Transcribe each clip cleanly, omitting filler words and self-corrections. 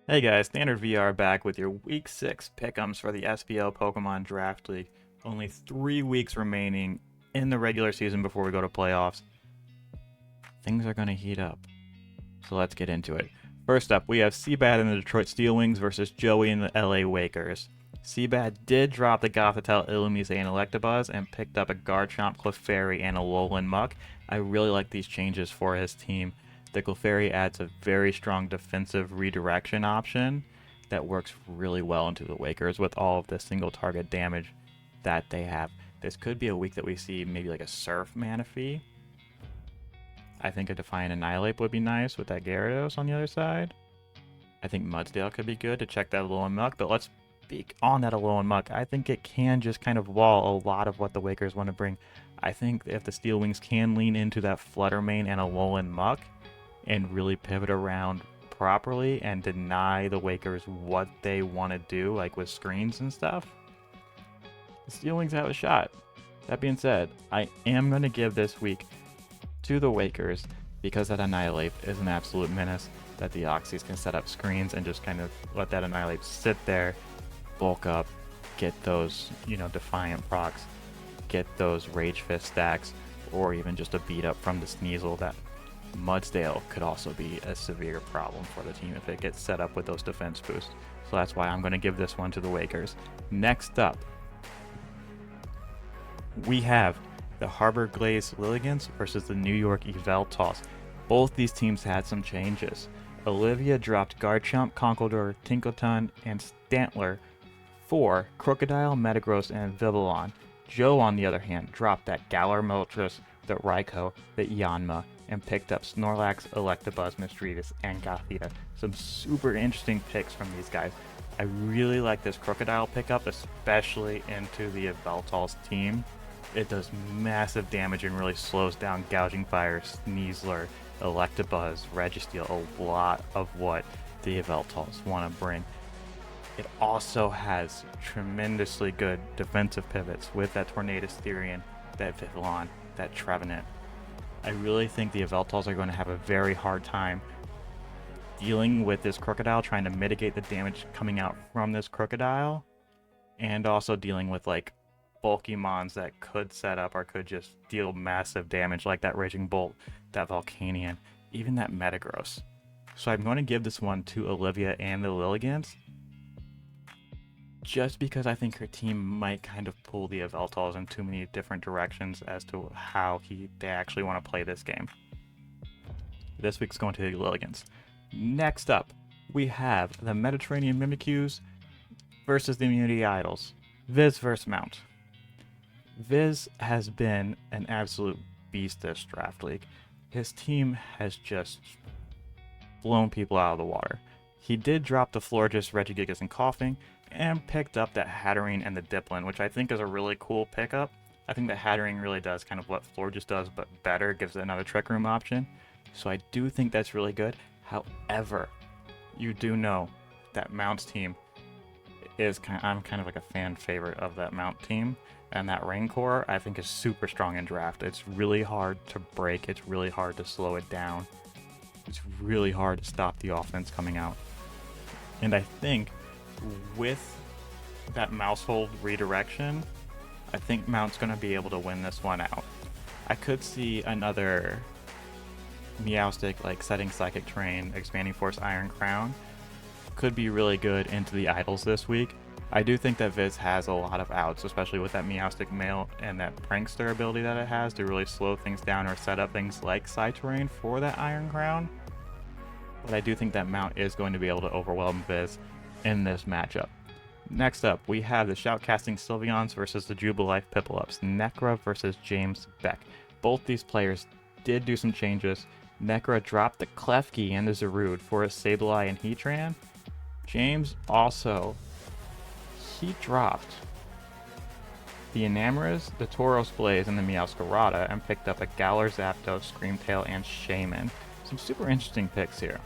Hey guys, Standard VR back with your Week 6 pick'ems for the SPL Pokemon Draft League. Only 3 weeks remaining in the regular season before we go to playoffs. Things are going to heat up, so let's get into it. First up, we have Seabad and the Detroit Steel Wings versus Joey and the LA Wakers. Seabad did drop the Gothitelle, Illumise, and Electabuzz and picked up a Garchomp, Clefairy, and a Alolan Muck. I really like these changes for his team. The Clefairy adds a very strong defensive redirection option that works really well into the Wakers with all of the single target damage that they have. This could be a week that we see maybe like a Surf Manaphy. I think a Defiant Annihilate would be nice with that Gyarados on the other side. I think Mudsdale could be good to check that Alolan Muck, but let's speak on that Alolan Muck. I think it can just kind of wall a lot of what the Wakers want to bring. I think if the Steel Wings can lean into that Flutter Mane and Alolan Muck and really pivot around properly and deny the Wakers what they want to do, like with screens and stuff, the Steel Wings have a shot. That being said, I am going to give this week to the Wakers because that Annihilate is an absolute menace that the Oxys can set up screens and just kind of let that Annihilate sit there, bulk up, get those, Defiant procs, get those Rage Fist stacks, or even just a beat up from the Sneasel. That Mudsdale could also be a severe problem for the team if it gets set up with those defense boosts. So that's why I'm going to give this one to the Wakers. Next up, we have the Harbor Glaze Lilligants versus the New York Yveltal. Both these teams had some changes. Olivia dropped Garchomp, Conkeldurr, Tinkleton, and Stantler for Crocodile, Metagross, and Vivillon. Joe, on the other hand, dropped that Galar Moltres, the Raikou, the Yanma, and picked up Snorlax, Electabuzz, Misdreavus, and Gothita. Some super interesting picks from these guys. I really like this Crocodile pickup, especially into the Yveltal's team. It does massive damage and really slows down Gouging Fire, Sneasler, Electabuzz, Registeel, a lot of what the Yveltals want to bring. It also has tremendously good defensive pivots with that Tornadus Therian, that Vivillon, that Trevenant. I really think the Yveltals are going to have a very hard time dealing with this Crocodile, trying to mitigate the damage coming out from this Crocodile, and also dealing with like bulky mons that could set up or could just deal massive damage, like that Raging Bolt, that Volcanion, even that Metagross. So I'm going to give this one to Olivia and the Lilligants, just because I think her team might kind of pull the Yveltals in too many different directions as to how they actually want to play this game. This week's going to the Lilligants. Next up, we have the Mediterranean Mimikyus versus the Immunity Idols. Viz versus Mount. Viz has been an absolute beast this draft league. His team has just blown people out of the water. He did drop the Florges, Regigigas, and Coughing, and picked up that Hatterene and the Dipplin, which I think is a really cool pickup. I think the Hatterene really does kind of what Florges does, but better, gives it another Trick Room option. So I do think that's really good. However, you do know that Mount's team is I'm kind of like a fan favorite of that Mount team. And that Rancor, I think, is super strong in draft. It's really hard to break. It's really hard to slow it down. It's really hard to stop the offense coming out. And I think with that Mousehold redirection, I think Mount's going to be able to win this one out. I could see another Meowstic, like setting Psychic Terrain, Expanding Force, Iron Crown, could be really good into the Idols this week. I do think that Viz has a lot of outs, especially with that Meowstic Male and that Prankster ability that it has to really slow things down or set up things like Psy-Terrain for that Iron Crown. But I do think that Mount is going to be able to overwhelm Viz in this matchup. Next up, we have the Shoutcasting Sylveons versus the Jubilife Piplups. Necra versus James Beck. Both these players did do some changes. Necra dropped the Klefki and the Zarude for a Sableye and Heatran. James also, he dropped the Enamoras, the Tauros Blaze, and the Meowscarada, and picked up a Galar, Zapdos, Screamtail, and Shaman. Some super interesting picks here.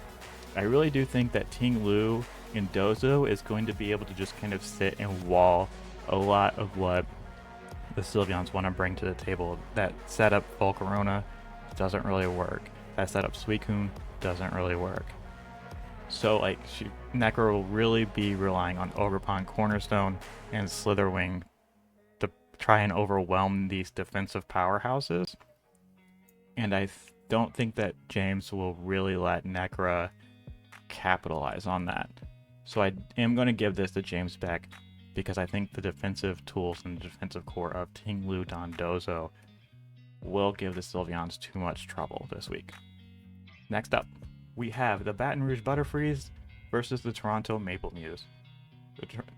I really do think that Ting Lu and Dozo is going to be able to just kind of sit and wall a lot of what the Sylveons want to bring to the table. That setup Volcarona doesn't really work. That setup Suicune doesn't really work. So like Necro will really be relying on Ogerpon, Cornerstone, and Slitherwing to try and overwhelm these defensive powerhouses. And I don't think that James will really let Necra capitalize on that. So I am going to give this to James Beck because I think the defensive tools and the defensive core of Ting Lu Dondozo will give the Sylveons too much trouble this week. Next up, we have the Baton Rouge Butterfreeze versus the Toronto Maple Muse.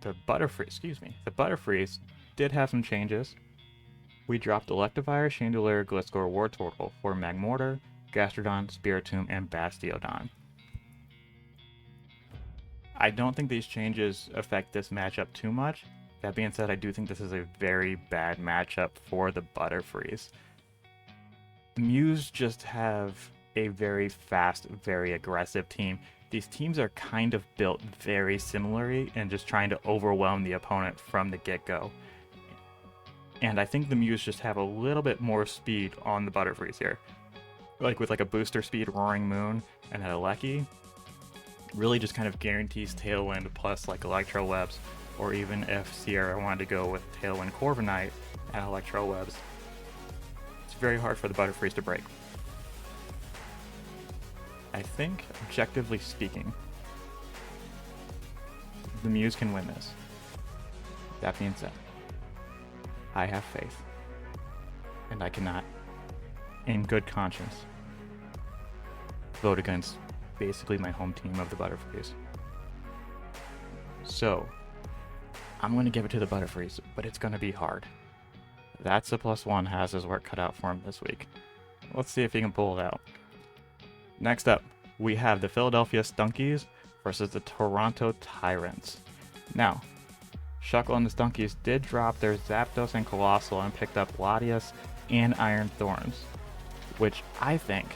The Butterfreeze did have some changes. We dropped Electivire, Chandelure, Gliscor, Wartortle for Magmortar, Gastrodon, Spiritomb, and Bastiodon. I don't think these changes affect this matchup too much. That being said, I do think this is a very bad matchup for the Butterfreeze. The Muse just have a very fast, very aggressive team. These teams are kind of built very similarly and just trying to overwhelm the opponent from the get-go. And I think the Muse just have a little bit more speed on the Butterfreeze here. Like with like a booster speed Roaring Moon and an Alecki, really just kind of guarantees Tailwind plus like Electro Webs, or even if Sierra wanted to go with Tailwind Corviknight and Electro Webs, it's very hard for the Butterfreeze to break. I think, objectively speaking, the Muse can win this. That being said, I have faith, and I cannot, in good conscience, vote against basically my home team of the Butterfreeze. So, I'm going to give it to the Butterfreeze, but it's going to be hard. That's a +1 has his work cut out for him this week. Let's see if he can pull it out. Next up, we have the Philadelphia Stunkies versus the Toronto Tyrants. Now, Shuckle and the Stunkies did drop their Zapdos and Colossal and picked up Latias and Iron Thorns, which I think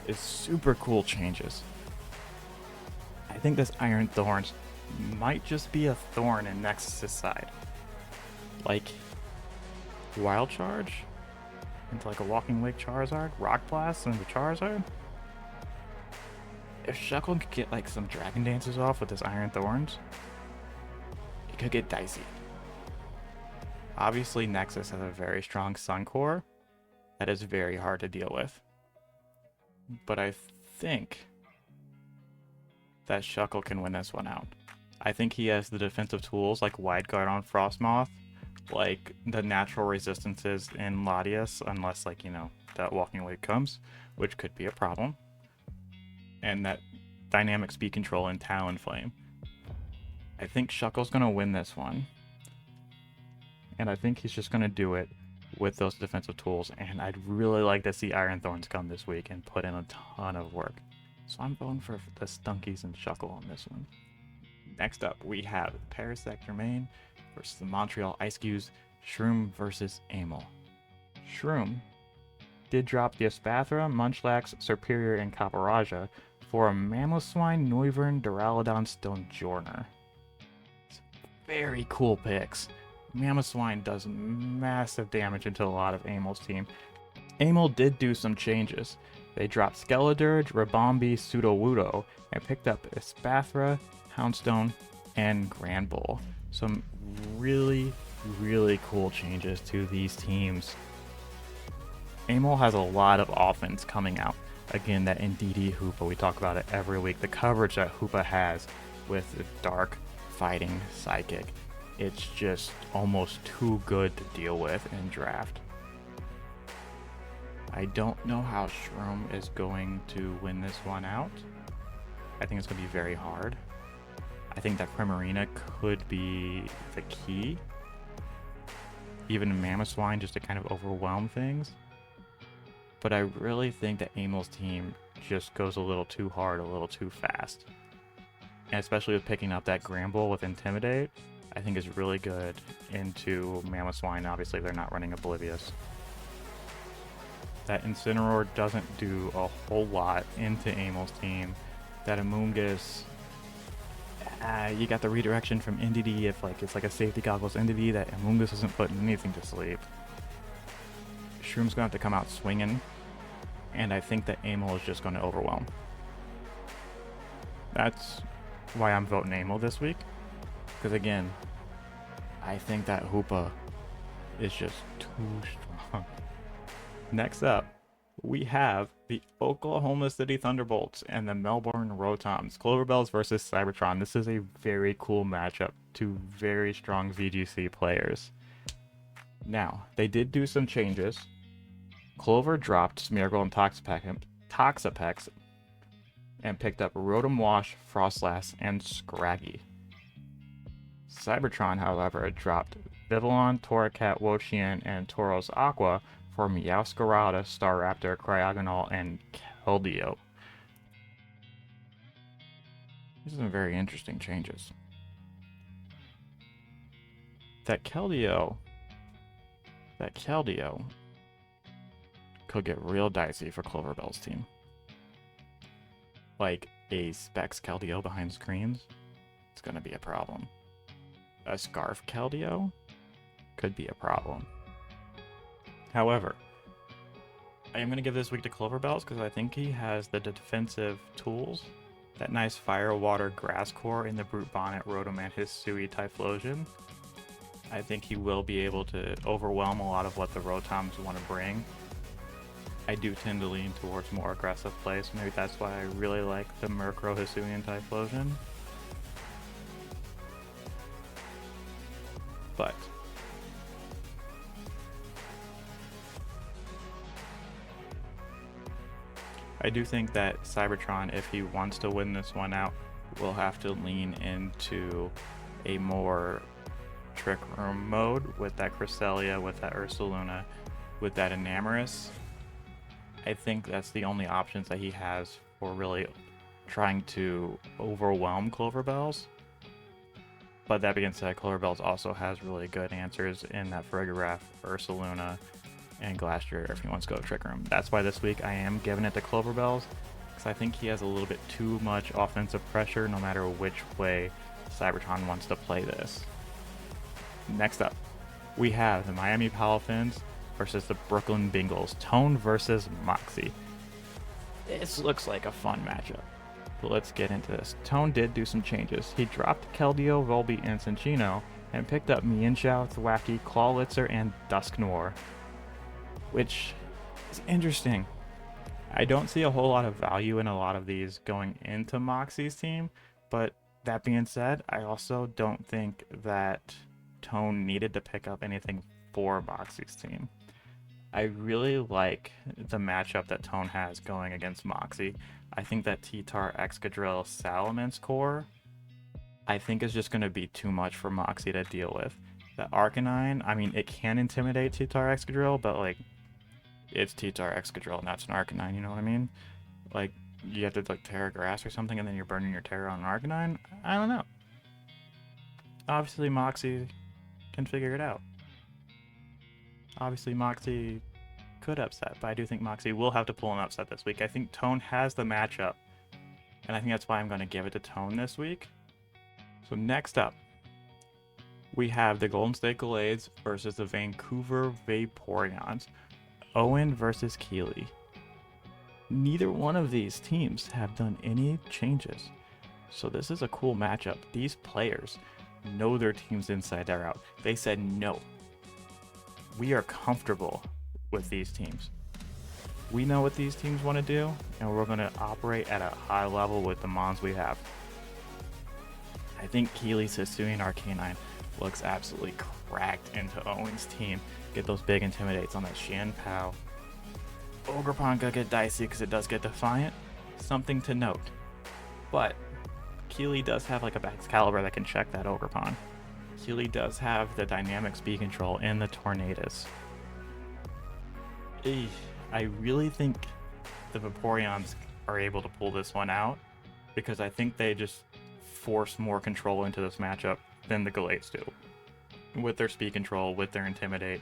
is super cool changes. I think this Iron Thorns might just be a thorn in Nexus' side. Like, Wild Charge into like a Walking Lake Charizard, Rock Blast into Charizard. If Shuckle could get like some Dragon Dances off with his Iron Thorns, it could get dicey. Obviously, Nexus has a very strong Sun Core that is very hard to deal with. But I think that Shuckle can win this one out. I think he has the defensive tools like Wide Guard on Frostmoth, like the natural resistances in Latias, unless like, you know, that Walking Lake comes, which could be a problem. And that dynamic speed control in Talonflame. I think Shuckle's going to win this one. And I think he's just going to do it with those defensive tools. And I'd really like to see Iron Thorns come this week and put in a ton of work. So I'm voting for the Stunkies and Shuckle on this one. Next up, we have Parasect Germain versus the Montreal Ice Cues, Shroom versus Amel. Shroom did drop the Espathra, Munchlax, Serperior, and Caparaja for a Mamoswine, Noivern, Duraludon, Stonjourner. It's very cool picks. Mamoswine does massive damage into a lot of Amel's team. Amel did do some changes. They dropped Skeledirge, Rabombi, Sudowoodo, and picked up Espathra, Houndstone, and Granbull. Some really, really cool changes to these teams. Amel has a lot of offense coming out. Again, that Indeedee Hoopa, we talk about it every week. The coverage that Hoopa has with the Dark Fighting Psychic, it's just almost too good to deal with in draft. I don't know how Shroom is going to win this one out. I think it's going to be very hard. I think that Primarina could be the key. Even Mamoswine just to kind of overwhelm things. But I really think that Amel's team just goes a little too hard, a little too fast. And especially with picking up that Granbull with Intimidate, I think is really good into Mamoswine. Obviously, they're not running Oblivious. That Incineroar doesn't do a whole lot into Amel's team. That Amoonguss, you got the redirection from Indeedee if like it's like a safety goggles Indeedee that Amoonguss isn't putting anything to sleep. Shroom's gonna have to come out swinging, and I think that Amel is just gonna overwhelm. That's why I'm voting Amo this week. Because again, I think that Hoopa is just too strong. Next up, we have the Oklahoma City Thunderbolts and the Melbourne Rotoms. Cloverbells versus Cybertron. This is a very cool matchup. Two very strong VGC players. Now, they did do some changes. Clover dropped Smeargle and Toxapex and picked up Rotom Wash, Frostlass, and Scraggy. Cybertron, however, dropped Vivillon, Torracat, Wochien, and Tauros Aqua for Meowscarada, Staraptor, Cryogonal, and Keldeo. These are some very interesting changes. That Keldeo could get real dicey for Cloverbell's team. Like a Specs Keldeo behind screens, it's going to be a problem. A Scarf Keldeo could be a problem. However, I am going to give this week to Cloverbells because I think he has the defensive tools. That nice Fire, Water, Grass Core in the Brute Bonnet, Rotom, and Hisui Typhlosion. I think he will be able to overwhelm a lot of what the Rotoms want to bring. I do tend to lean towards more aggressive play, so maybe that's why I really like the Murkrow, Hisui, and Typhlosion. But I do think that Cybertron, if he wants to win this one out, will have to lean into a more Trick Room mode with that Cresselia, with that Ursaluna, with that Enamorus. I think that's the only options that he has for really trying to overwhelm Cloverbells. But that being said, Cloverbells also has really good answers in that Farigiraf, Ursaluna, and Glastrier if he wants to go Trick Room. That's why this week I am giving it to Cloverbells, because I think he has a little bit too much offensive pressure no matter which way Cybertron wants to play this. Next up, we have the Miami Palafins versus the Brooklyn Bengals. Tone versus Moxie. This looks like a fun matchup. But let's get into this. Tone did do some changes. He dropped Keldeo, Volbeat, and Cinccino, and picked up Mienshao, Thwackey, Clawlitzer, and Dusknoir, which is interesting. I don't see a whole lot of value in a lot of these going into Moxie's team, but that being said, I also don't think that Tone needed to pick up anything for Moxie's team. I really like the matchup that Tone has going against Moxie. I think that T-Tar, Excadrill, Salamence core, I think is just going to be too much for Moxie to deal with. The Arcanine, I mean, it can intimidate T-Tar, Excadrill, but like, it's T-Tar, Excadrill, and that's an Arcanine, you know what I mean? Like, you have to like Terra Grass or something, and then you're burning your Terra on an Arcanine? I don't know. Obviously, Moxie can figure it out. Obviously, Moxie could upset, but I do think Moxie will have to pull an upset this week. I think Tone has the matchup, and I think that's why I'm going to give it to Tone this week. So next up, we have the Golden State Gallades versus the Vancouver Vaporeons. Owen versus Keeley. Neither one of these teams have done any changes, so this is a cool matchup. These players know their teams inside or out. They said no. We are comfortable with these teams. We know what these teams want to do, and we're going to operate at a high level with the mons we have. I think Keely's Hisuian Arcanine looks absolutely cracked into Owen's team. Get those big intimidates on that Shanpao. Ogerpon could get dicey because it does get Defiant. Something to note. But Keely does have like a Excalibur that can check that Ogerpon. Keely does have the dynamic speed control in the Tornadus. I really think the Vaporeons are able to pull this one out because I think they just force more control into this matchup than the Gallades do. With their speed control, with their Intimidate,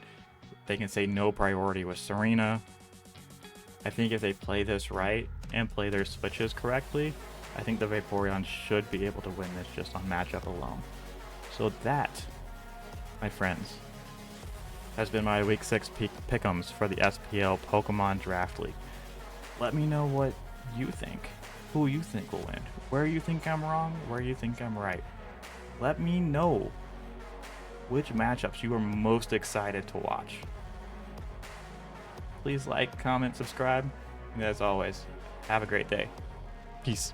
they can say no priority with Serena. I think if they play this right and play their switches correctly, I think the Vaporeon should be able to win this just on matchup alone. So that, my friends, has been my Week 6 pick'ems for the SPL Pokemon Draft League. Let me know what you think. who you think will win, where you think I'm wrong, where you think I'm right. Let me know which matchups you are most excited to watch. Please like, comment, subscribe, and as always, have a great day. Peace.